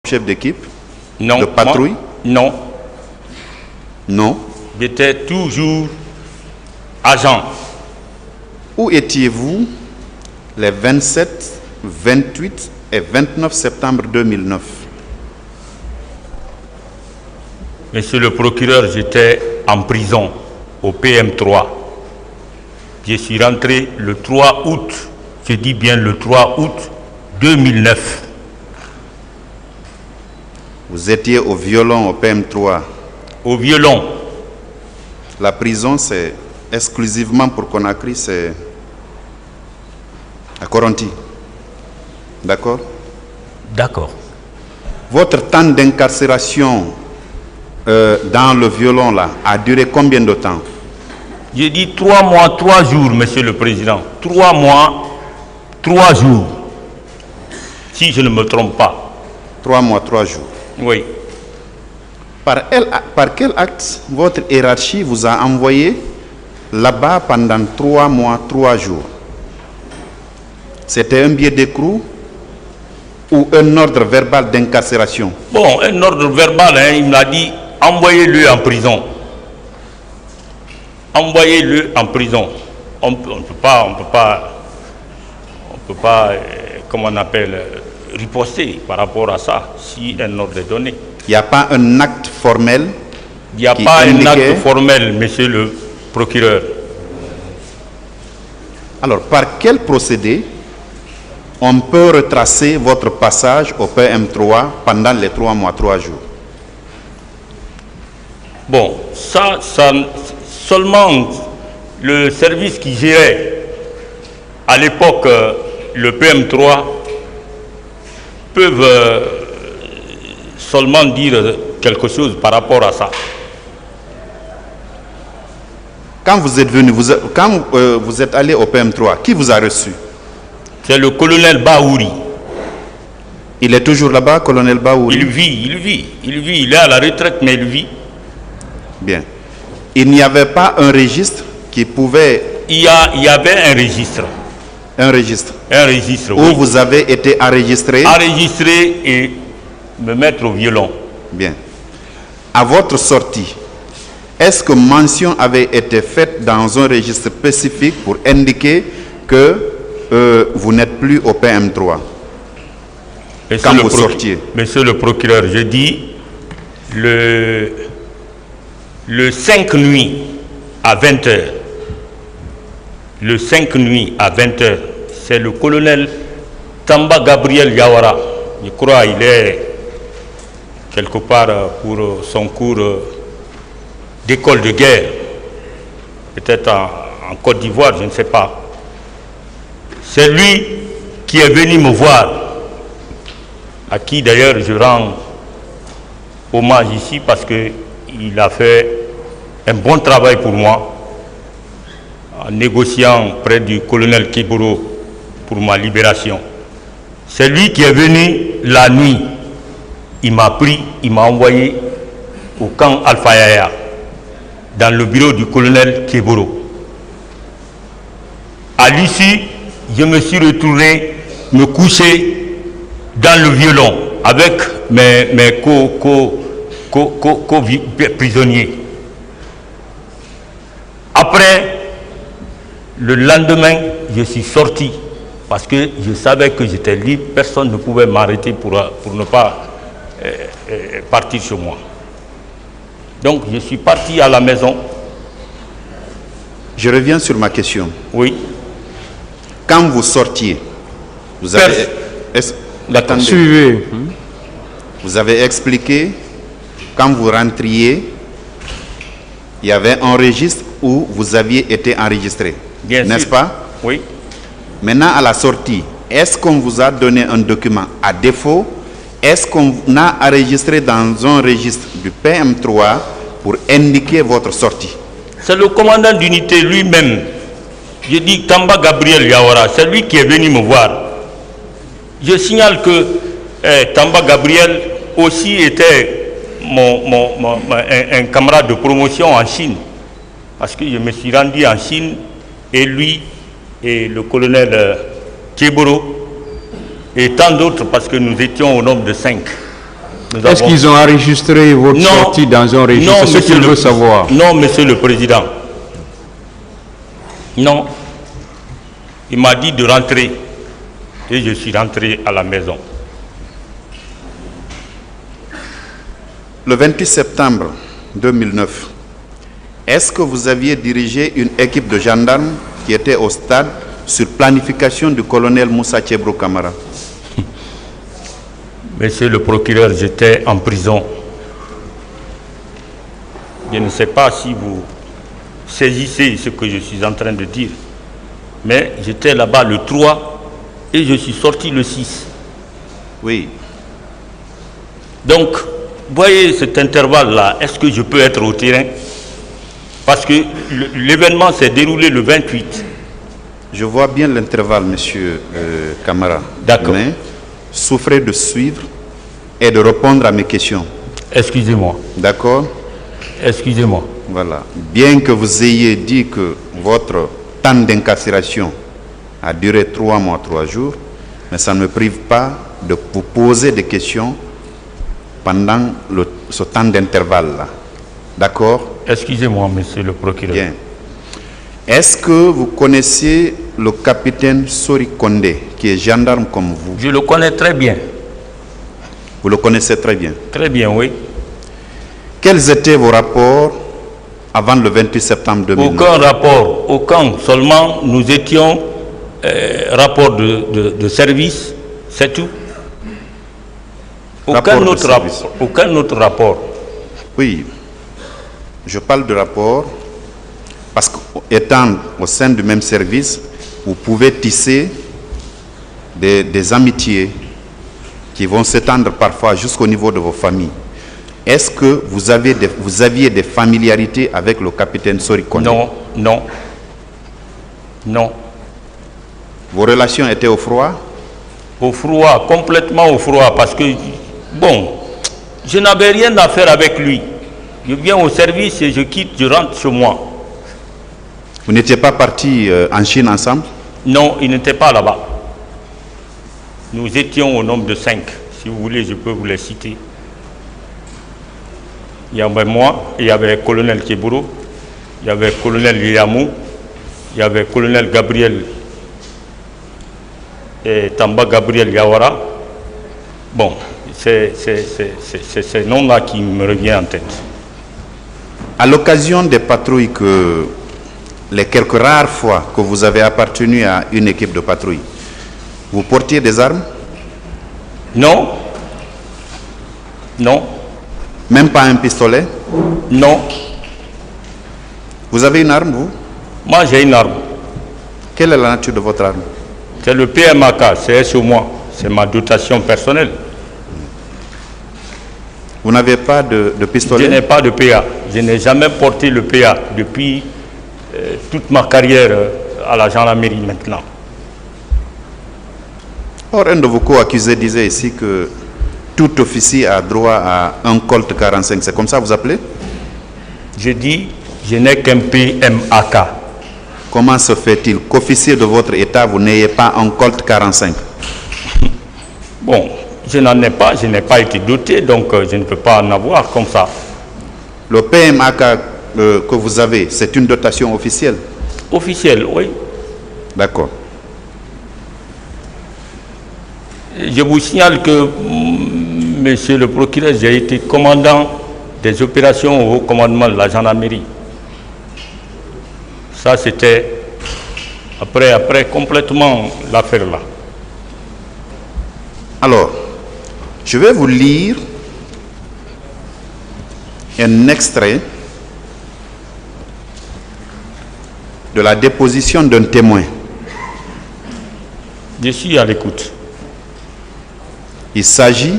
chef d'équipe? Non. De patrouille? Non. Non. J'étais toujours agent. Où étiez-vous les 27, 28 et 29 septembre 2009? Monsieur le procureur, j'étais en prison au PM3. Je suis rentré le 3 août, je dis bien le 3 août 2009. Vous étiez au violon au PM3. Au violon. La prison, c'est exclusivement pour Conakry, c'est à Koronti. D'accord? D'accord. Votre temps d'incarcération dans le violon là a duré combien de temps? J'ai dit 3 mois, 3 jours, Monsieur le Président. 3 mois, 3 jours. Si je ne me trompe pas. 3 mois, 3 jours. Oui. Par quel acte votre hiérarchie vous a envoyé là-bas pendant 3 mois, 3 jours? C'était un billet d'écrou ou un ordre verbal d'incarcération? Bon, un ordre verbal, hein, il m'a dit envoyez-le en prison. Envoyez-le en prison. On peut pas, comment on appelle, riposter par rapport à ça, si un ordre est donné. Il n'y a pas un acte formel? Il n'y a pas un acte formel, monsieur le procureur. Alors, par quel procédé on peut retracer votre passage au PM3 pendant les 3 mois, 3 jours? Bon, ça seulement le service qui gérait à l'époque le PM3 peuvent seulement dire quelque chose par rapport à ça. Quand vous êtes venu, vous êtes allé au PM3, qui vous a reçu? C'est le colonel Baouri. Il est toujours là-bas, colonel Baouri? Il vit. Il est à la retraite, mais il vit. Bien. Il n'y avait pas un registre qui pouvait... Il y avait un registre. Un registre? Un registre, où oui. Vous avez été enregistré? Enregistré et me mettre au violon. Bien. À votre sortie, est-ce que mention avait été faite dans un registre spécifique pour indiquer que vous n'êtes plus au PM3 quand vous sortiez? Monsieur le procureur, je dis le 5 nuit à 20h. Le 5 nuit à 20h, c'est le colonel Tamba Gabriel Yawara. Je crois qu'il est quelque part pour son cours d'école de guerre. Peut-être en Côte d'Ivoire, je ne sais pas. C'est lui qui est venu me voir, à qui d'ailleurs je rends hommage ici parce qu'il a fait un bon travail pour moi en négociant près du colonel Kiboro pour ma libération. C'est lui qui est venu la nuit. Il m'a pris, il m'a envoyé au camp Alpha Yaya, dans le bureau du colonel Kiboro. À l'issue, je me suis retourné me coucher dans le violon avec mes co-prisonniers. Après, le lendemain, je suis sorti parce que je savais que j'étais libre. Personne ne pouvait m'arrêter pour ne pas partir chez moi. Donc, je suis parti à la maison. Je reviens sur ma question. Oui. Quand vous sortiez, vous avez... Suivez. Vous avez expliqué, quand vous rentriez, il y avait un registre où vous aviez été enregistré. N'est-ce pas? Oui. Maintenant, à la sortie, est-ce qu'on vous a donné un document? À défaut, est-ce qu'on a enregistré dans un registre du PM3 pour indiquer votre sortie? C'est le commandant d'unité lui-même. Je dis Tamba Gabriel Yawara, c'est lui qui est venu me voir. Je signale que Tamba Gabriel aussi était un camarade de promotion en Chine. Parce que je me suis rendu en Chine et lui et le colonel Kiboro et tant d'autres parce que nous étions au nombre de 5. Est-ce qu'ils ont enregistré votre sortie dans un registre? C'est ce qu'il veut savoir. Non, Monsieur le Président. Non. Il m'a dit de rentrer. Et je suis rentré à la maison. Le 28 septembre 2009, est-ce que vous aviez dirigé une équipe de gendarmes qui était au stade sur planification du colonel Moussa Thiebro Camara? Monsieur le procureur, j'étais en prison. Je ne sais pas si vous saisissez ce que je suis en train de dire, mais j'étais là-bas le 3 et je suis sorti le 6. Oui. Donc, voyez cet intervalle-là, est-ce que je peux être au terrain? Parce que l'événement s'est déroulé le 28. Je vois bien l'intervalle, monsieur Camara. D'accord. Mais souffrez de suivre et de répondre à mes questions. Excusez-moi. D'accord? Excusez-moi. Voilà. Bien que vous ayez dit que votre temps d'incarcération a duré 3 mois, 3 jours, mais ça ne me prive pas de vous poser des questions pendant ce temps d'intervalle-là. D'accord? Excusez-moi, monsieur le procureur. Bien. Est-ce que vous connaissez le capitaine Sori Kondé, qui est gendarme comme vous? Je le connais très bien. Vous le connaissez très bien? Très bien, oui. Quels étaient vos rapports avant le 28 septembre 2009? Aucun rapport, aucun. Seulement, nous étions rapport de service, c'est tout. Aucun autre rapport. Oui. Je parle de rapport parce qu'étant au sein du même service, vous pouvez tisser des amitiés qui vont s'étendre parfois jusqu'au niveau de vos familles. Est-ce que vous aviez des familiarités avec le capitaine Sori Kondé? Non, non, non. Vos relations étaient au froid? Au froid, complètement au froid, parce que, bon, je n'avais rien à faire avec lui. Je viens au service et je quitte, je rentre chez moi. Vous n'étiez pas partis en Chine ensemble? Non, il n'était pas là-bas. Nous étions au nombre de 5. Si vous voulez, je peux vous les citer. Il y avait moi, il y avait le colonel Keburo, il y avait le colonel Liamou, il y avait le colonel Gabriel et Tamba Gabriel Yawara. Bon, c'est ce nom-là qui me revient en tête. À l'occasion des patrouilles, les quelques rares fois que vous avez appartenu à une équipe de patrouille, vous portiez des armes? Non. Non. Même pas un pistolet? Non. Vous avez une arme, vous? Moi, j'ai une arme. Quelle est la nature de votre arme? C'est le PMAK, c'est sur moi. C'est ma dotation personnelle. Vous n'avez pas de pistolet? Je n'ai pas de PA. Je n'ai jamais porté le PA depuis toute ma carrière à la gendarmerie maintenant. Or, un de vos co-accusés disait ici que tout officier a droit à un Colt 45. C'est comme ça que vous appelez? Je dis, je n'ai qu'un PMAK. Comment se fait-il qu'officier de votre état, vous n'ayez pas un Colt 45? Bon, je n'en ai pas, je n'ai pas été doté, donc je ne peux pas en avoir comme ça. Le PMAK que vous avez, c'est une dotation officielle? Officielle, oui. D'accord. Je vous signale que, monsieur le procureur, j'ai été commandant des opérations au haut commandement de la gendarmerie. Ça, c'était après complètement l'affaire là. Alors, je vais vous lire un extrait de la déposition d'un témoin. Je suis à l'écoute. Il s'agit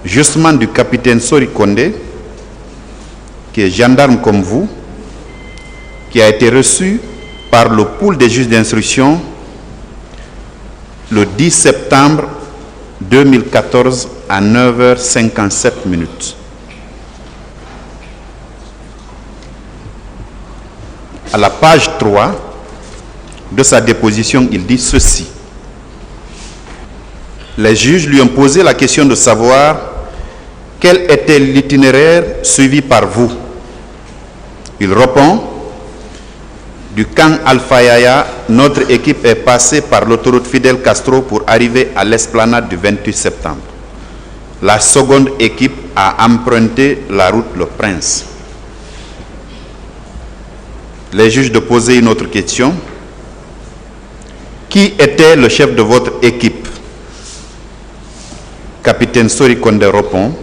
justement du capitaine Sori Kondé, qui est gendarme comme vous, qui a été reçu par le pool des juges d'instruction le 10 septembre 2014 à 9h57. À la page 3 de sa déposition, il dit ceci. Les juges lui ont posé la question de savoir quel était l'itinéraire suivi par vous. Il répond: du camp Alpha Yaya, notre équipe est passée par l'autoroute Fidel Castro pour arriver à l'esplanade du 28 septembre. La seconde équipe a emprunté la route Le Prince. Les juges de poser une autre question. Qui était le chef de votre équipe? Capitaine Sori Konde répond: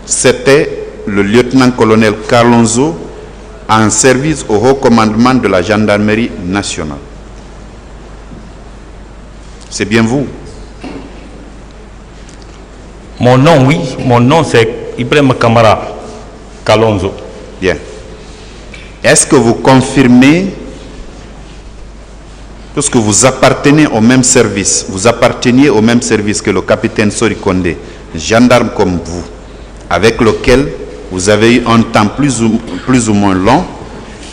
c'était le lieutenant-colonel Carlonzo, en service au haut commandement de la gendarmerie nationale. C'est bien vous? Mon nom, oui. Mon nom, c'est Ibrahim Kamara Kalonzo. Bien. Est-ce que vous confirmez, puisque vous appartenez au même service, vous apparteniez au même service que le capitaine Sori Konde, gendarme comme vous, avec lequel vous avez eu un temps plus ou moins long,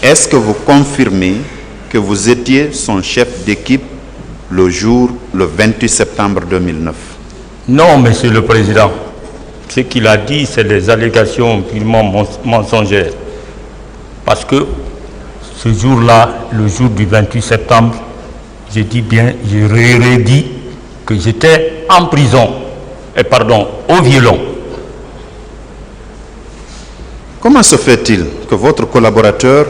est-ce que vous confirmez que vous étiez son chef d'équipe le 28 septembre 2009? Non, Monsieur le Président. Ce qu'il a dit, c'est des allégations purement mensongères. Parce que ce jour-là, le jour du 28 septembre, j'ai dit bien, j'ai redit que j'étais en prison, au violon. Comment se fait-il que votre collaborateur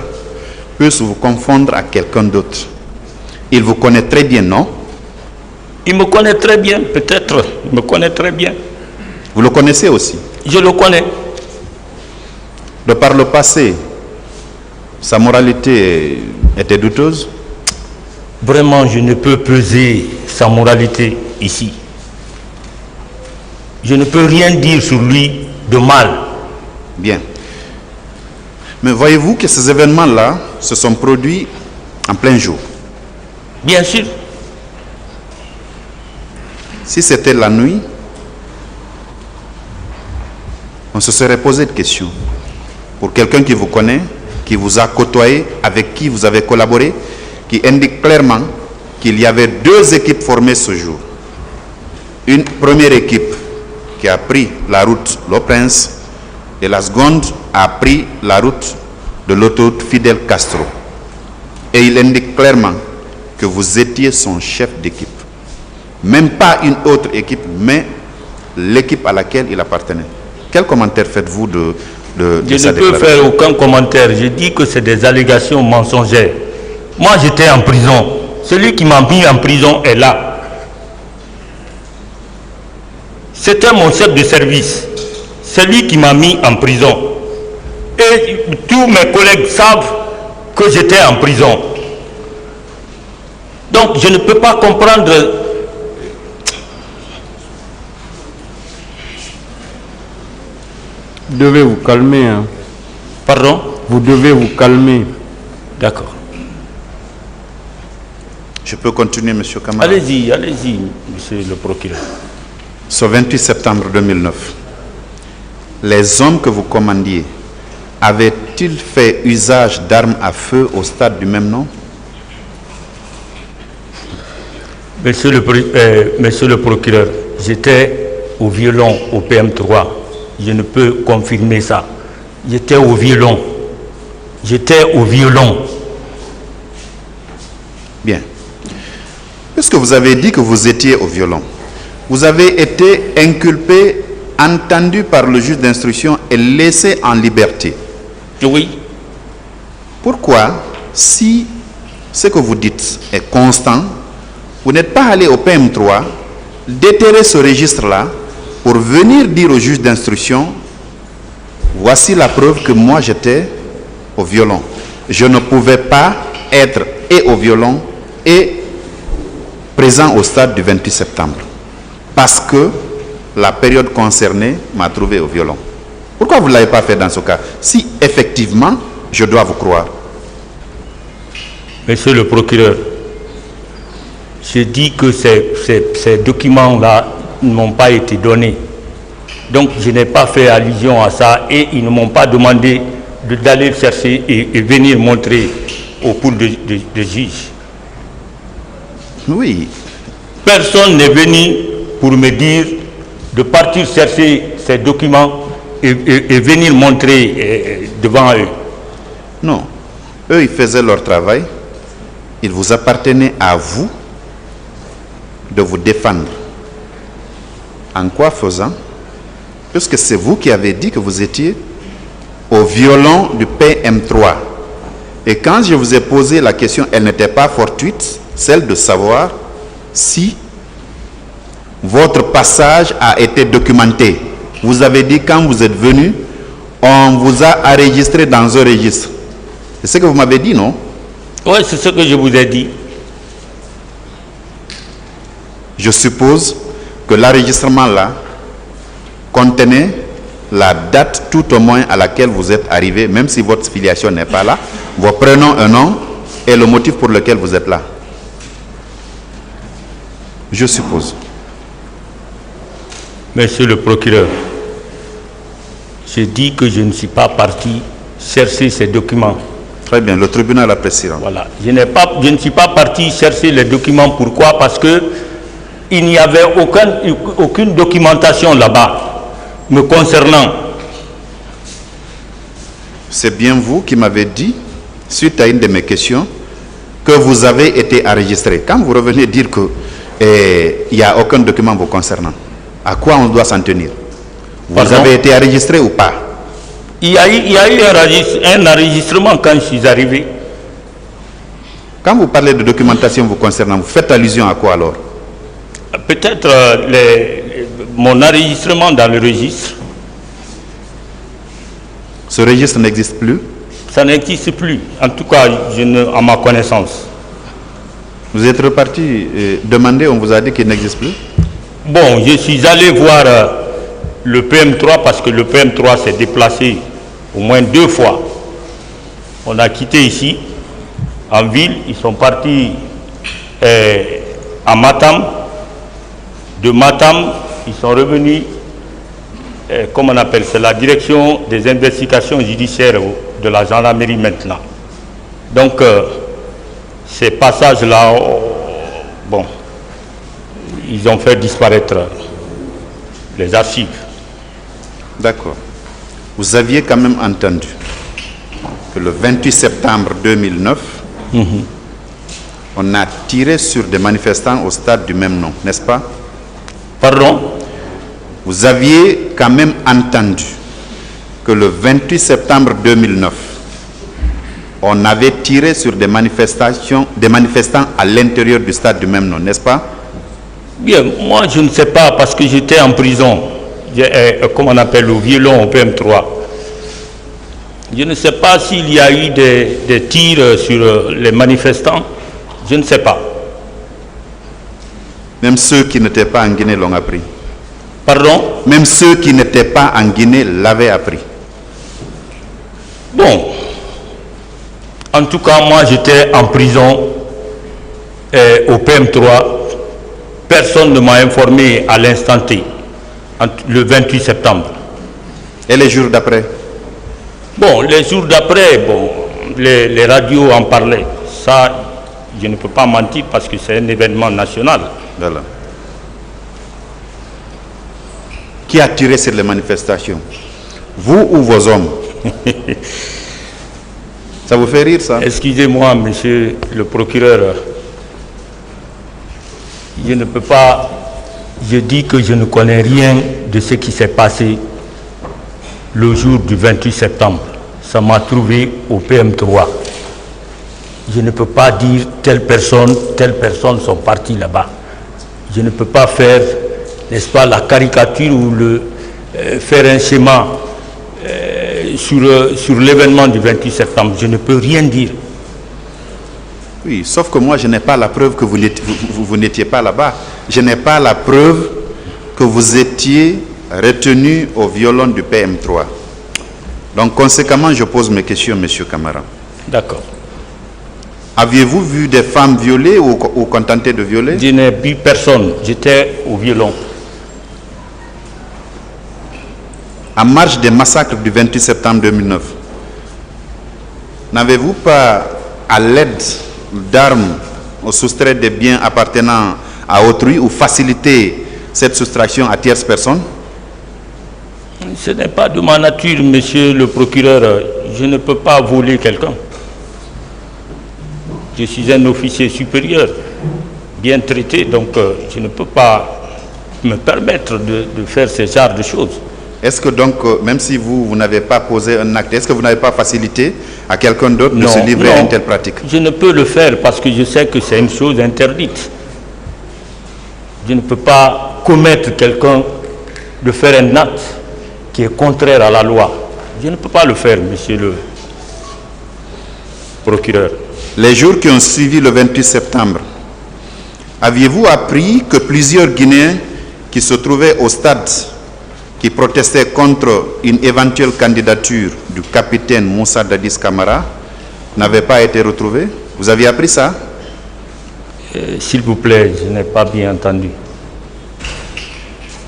puisse vous confondre à quelqu'un d'autre? Il vous connaît très bien, non? Il me connaît très bien, peut-être. Il me connaît très bien. Vous le connaissez aussi? Je le connais. De par le passé, sa moralité était douteuse? Vraiment, je ne peux peser sa moralité ici. Je ne peux rien dire sur lui de mal. Bien. Mais voyez-vous que ces événements-là se sont produits en plein jour? Bien sûr. Si c'était la nuit, on se serait posé de questions. Pour quelqu'un qui vous connaît, qui vous a côtoyé, avec qui vous avez collaboré, qui indique clairement qu'il y avait deux équipes formées ce jour. Une première équipe qui a pris la route Le Prince et la seconde a pris la route de l'autoroute Fidel Castro. Et il indique clairement que vous étiez son chef d'équipe. Même pas une autre équipe, mais l'équipe à laquelle il appartenait. Quel commentaire faites-vous de Je ne peux faire aucun commentaire. Je dis que c'est des allégations mensongères. Moi, j'étais en prison. Celui qui m'a mis en prison est là. C'était mon chef de service. C'est lui qui m'a mis en prison. Et tous mes collègues savent que j'étais en prison. Donc, je ne peux pas comprendre. Vous devez vous calmer. Hein. Pardon? Vous devez vous calmer. D'accord. Je peux continuer, monsieur Kamara? Allez-y, allez-y, monsieur le procureur. Ce 28 septembre 2009, les hommes que vous commandiez avaient-ils fait usage d'armes à feu au stade du même nom? Monsieur le procureur, j'étais au violon au PM3. Je ne peux confirmer ça. J'étais au violon. J'étais au violon. Bien. Puisque vous avez dit que vous étiez au violon, vous avez été inculpé, entendu par le juge d'instruction et laissé en liberté. Oui. Pourquoi, si ce que vous dites est constant, vous n'êtes pas allé au PM3 déterrer ce registre-là pour venir dire au juge d'instruction: voici la preuve que moi j'étais au violon. Je ne pouvais pas être et au violon et présent au stade du 28 septembre. Parce que la période concernée m'a trouvé au violon. Pourquoi vous ne l'avez pas fait dans ce cas? Si effectivement, je dois vous croire. Monsieur le procureur, j'ai dit que ces documents-là ne m'ont pas été donnés. Donc je n'ai pas fait allusion à ça et ils ne m'ont pas demandé d'aller chercher et venir montrer au pool de juges. Oui. Personne n'est venu pour me dire de partir chercher ces documents et venir montrer devant eux. Non. Eux, ils faisaient leur travail. Il vous appartenait à vous de vous défendre. En quoi faisant? Puisque c'est vous qui avez dit que vous étiez au violon du PM3. Et quand je vous ai posé la question, elle n'était pas fortuite, celle de savoir si votre passage a été documenté. Vous avez dit quand vous êtes venu, on vous a enregistré dans un registre. C'est ce que vous m'avez dit, non? Oui, c'est ce que je vous ai dit. Je suppose que l'enregistrement là contenait la date tout au moins à laquelle vous êtes arrivé, même si votre filiation n'est pas là, vos prénoms, un nom et le motif pour lequel vous êtes là. Je suppose. Monsieur le procureur, j'ai dit que je ne suis pas parti chercher ces documents. Très bien, le tribunal appréciera. Voilà, je ne suis pas parti chercher les documents. Pourquoi? Parce que il n'y avait aucune documentation là-bas me concernant. C'est bien vous qui m'avez dit, suite à une de mes questions, que vous avez été enregistré. Quand vous revenez dire qu'il n'y a aucun document vous concernant, à quoi on doit s'en tenir? Vous avez été enregistré ou pas? Il y a eu un enregistrement quand je suis arrivé. Quand vous parlez de documentation vous concernant, vous faites allusion à quoi alors? Peut-être mon enregistrement dans le registre. Ce registre n'existe plus? Ça n'existe plus, en tout cas à ma connaissance. Vous êtes reparti demander, on vous a dit qu'il n'existe plus? Bon, je suis allé voir le PM3 parce que le PM3 s'est déplacé au moins 2 fois. On a quitté ici, en ville, ils sont partis à Matam. De Matam, ils sont revenus, comme on appelle, c'est la direction des investigations judiciaires de la gendarmerie maintenant. Donc, ces passages-là, bon, ils ont fait disparaître les archives. D'accord. Vous aviez quand même entendu que le 28 septembre 2009, on a tiré sur des manifestants au stade du même nom, n'est-ce pas? Pardon? Vous aviez quand même entendu que le 28 septembre 2009, on avait tiré sur des manifestants à l'intérieur du stade du même nom, n'est-ce pas? Bien, moi je ne sais pas parce que j'étais en prison, comme on appelle au violon au PM3. Je ne sais pas s'il y a eu des tirs sur les manifestants, je ne sais pas. Même ceux qui n'étaient pas en Guinée l'ont appris. Pardon? Même ceux qui n'étaient pas en Guinée l'avaient appris. Bon, en tout cas, moi j'étais en prison au PM3. Personne ne m'a informé à l'instant T, le 28 septembre. Et les jours d'après? Bon, les jours d'après, bon, les radios en parlaient. Ça, je ne peux pas mentir parce que c'est un événement national. Voilà. Qui a tiré sur les manifestations? Vous ou vos hommes? Ça vous fait rire, ça? Excusez-moi, monsieur le procureur. Je ne peux pas... Je dis que je ne connais rien de ce qui s'est passé le jour du 28 septembre. Ça m'a trouvé au PM3. Je ne peux pas dire telle personne sont parties là-bas. Je ne peux pas faire, n'est-ce pas, la caricature ou faire un schéma sur l'événement du 28 septembre. Je ne peux rien dire. Oui, sauf que moi, je n'ai pas la preuve que vous n'étiez pas là-bas. Je n'ai pas la preuve que vous étiez retenu au violon du PM3. Donc, conséquemment, je pose mes questions, monsieur Camara. D'accord. Aviez-vous vu des femmes violées ou contentées de violer? Je n'ai vu personne. J'étais au violon. En marge des massacres du 28 septembre 2009, n'avez-vous pas, à l'aide d'armes, soustraire des biens appartenant à autrui ou faciliter cette soustraction à tierce personne? Ce n'est pas de ma nature, monsieur le procureur. Je ne peux pas voler quelqu'un. Je suis un officier supérieur, bien traité, donc je ne peux pas me permettre de faire ce genre de choses. Est-ce que donc, même si vous n'avez pas posé un acte, est-ce que vous n'avez pas facilité à quelqu'un d'autre de se livrer à une telle pratique? Je ne peux le faire parce que je sais que c'est une chose interdite. Je ne peux pas commettre quelqu'un de faire un acte qui est contraire à la loi. Je ne peux pas le faire, monsieur le procureur. Les jours qui ont suivi le 28 septembre, aviez-vous appris que plusieurs Guinéens qui se trouvaient au stade, qui protestaient contre une éventuelle candidature du capitaine Moussa Dadis Camara, n'avaient pas été retrouvés? Vous aviez appris ça? S'il vous plaît, je n'ai pas bien entendu.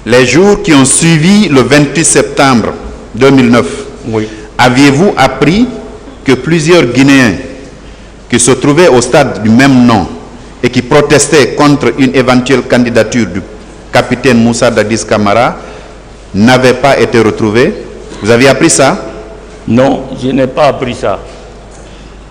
Les jours qui ont suivi le 28 septembre 2009, oui. Aviez-vous appris que plusieurs Guinéens qui se trouvaient au stade du même nom et qui protestaient contre une éventuelle candidature du capitaine Moussa Dadis Camara n'avaient pas été retrouvés? Vous aviez appris ça? Non, je n'ai pas appris ça.